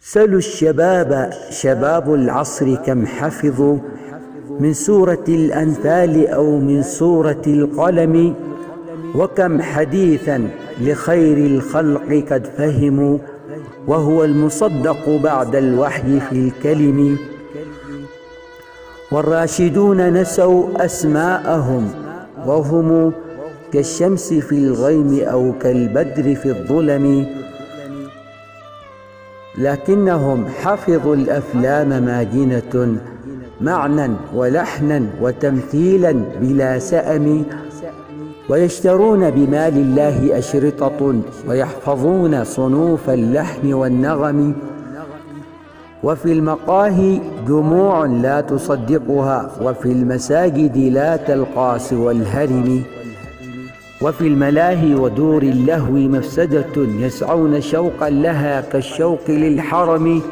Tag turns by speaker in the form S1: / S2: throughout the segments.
S1: سلوا الشباب شباب العصر كم حفظوا من سورة الأنفال أو من سورة القلم، وكم حديثا لخير الخلق قد فهموا، وهو المصدق بعد الوحي في الكلم. والراشدون نسوا أسماءهم وهم كالشمس في الغيم أو كالبدر في الظلم، لكنهم حفظوا الأفلام ماجنة معنى ولحنا وتمثيلا بلا سأم، ويشترون بمال الله أشرطة ويحفظون صنوف اللحن والنغم. وفي المقاهي جموع لا تصدقها، وفي المساجد لا تلقى سوى الهرم. وفي الملاهي ودور اللهو مفسدة يسعون شوقا لها كالشوق للحرم.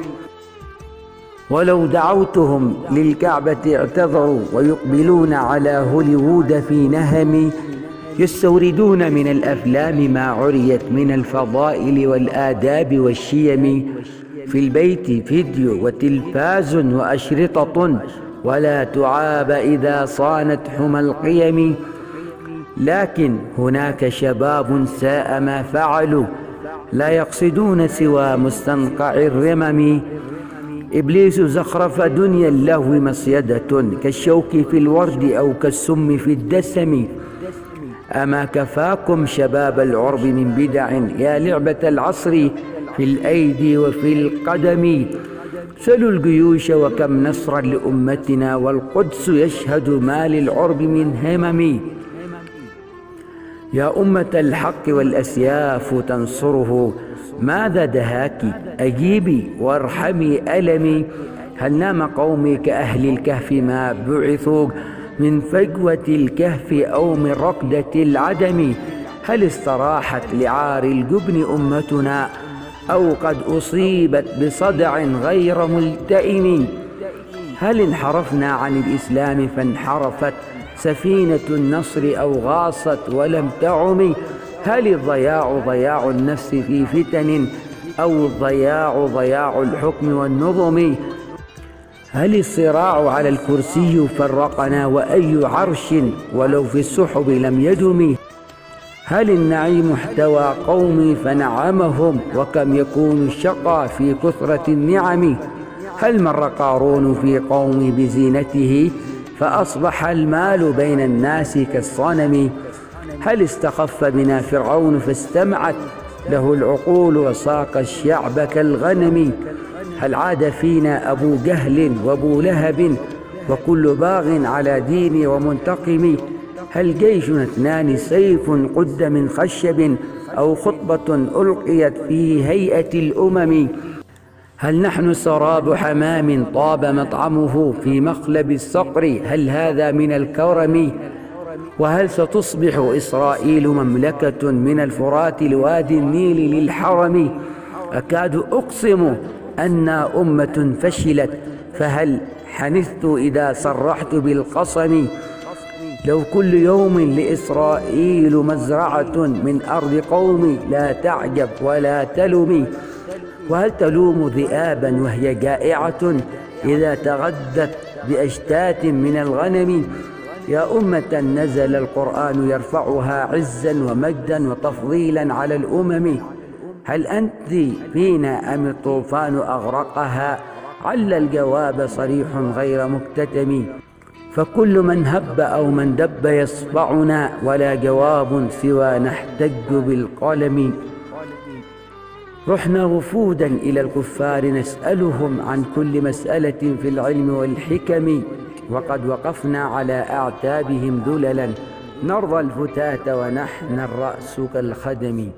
S1: ولو دعوتهم للكعبة اعتذروا، ويقبلون على هوليوود في نهم. يستوردون من الأفلام ما عريت من الفضائل والآداب والشيم. في البيت فيديو وتلفاز وأشرطة، ولا تعاب إذا صانت حمى القيم. لكن هناك شباب ساء ما فعلوا، لا يقصدون سوى مستنقع الرمم. إبليس زخرف دنيا اللهو مصيدة، كالشوك في الورد أو كالسم في الدسم. أما كفاكم شباب العرب من بدع، يا لعبة العصر في الأيدي وفي القدم. سلوا الجيوش وكم نصرا لأمتنا، والقدس يشهد ما للعرب من همم. يا أمة الحق والأسياف تنصره، ماذا دهاك؟ أجيبي وارحمي ألمي. هل نام قومي كأهل الكهف ما بعثوا من فجوة الكهف أو من رقدة العدم؟ هل استراحت لعار الجبن أمتنا، أو قد أصيبت بصدع غير ملتئم؟ هل انحرفنا عن الإسلام فانحرفت سفينة النصر أو غاصت ولم تعم؟ هل الضياع ضياع النفس في فتن، أو الضياع ضياع الحكم والنظم؟ هل الصراع على الكرسي فرقنا، وأي عرش ولو في السحب لم يدم؟ هل النعيم احتوى قومي فنعمهم، وكم يكون الشقى في كثرة النعم؟ هل مر قارون في قومي بزينته، فأصبح المال بين الناس كالصنم؟ هل استخف بنا فرعون فاستمعت له العقول، وساق الشعب كالغنم؟ هل عاد فينا أبو جهل وأبو لهب، وكل باغ على دين ومنتقم؟ هل جيشنا اثنان سيف قد من خشب، أو خطبة ألقيت في هيئة الأمم؟ هل نحن سراب حمام طاب مطعمه في مخلب الصقر؟ هل هذا من الكرم؟ وهل ستصبح إسرائيل مملكة من الفرات لوادي النيل للحرم؟ أكاد أقسم أنا أمة فشلت، فهل حنثت إذا صرحت بالقسم؟ لو كل يوم لإسرائيل مزرعة من أرض قومي، لا تعجب ولا تلم. وهل تلوم ذئابا وهي جائعة إذا تغدت بأشتات من الغنم؟ يا أمة نزل القرآن يرفعها عزا ومجدا وتفضيلا على الأمم. هل أنت فينا أم الطوفان أغرقها؟ عل الجواب صريح غير مكتتم. فكل من هب أو من دب يصفعنا، ولا جواب سوى نحتج بالقلم. رحنا وفودا إلى الكفار نسألهم عن كل مسألة في العلم والحكم، وقد وقفنا على أعتابهم ذللا، نرضى الفتاة ونحن الرأس كالخدم.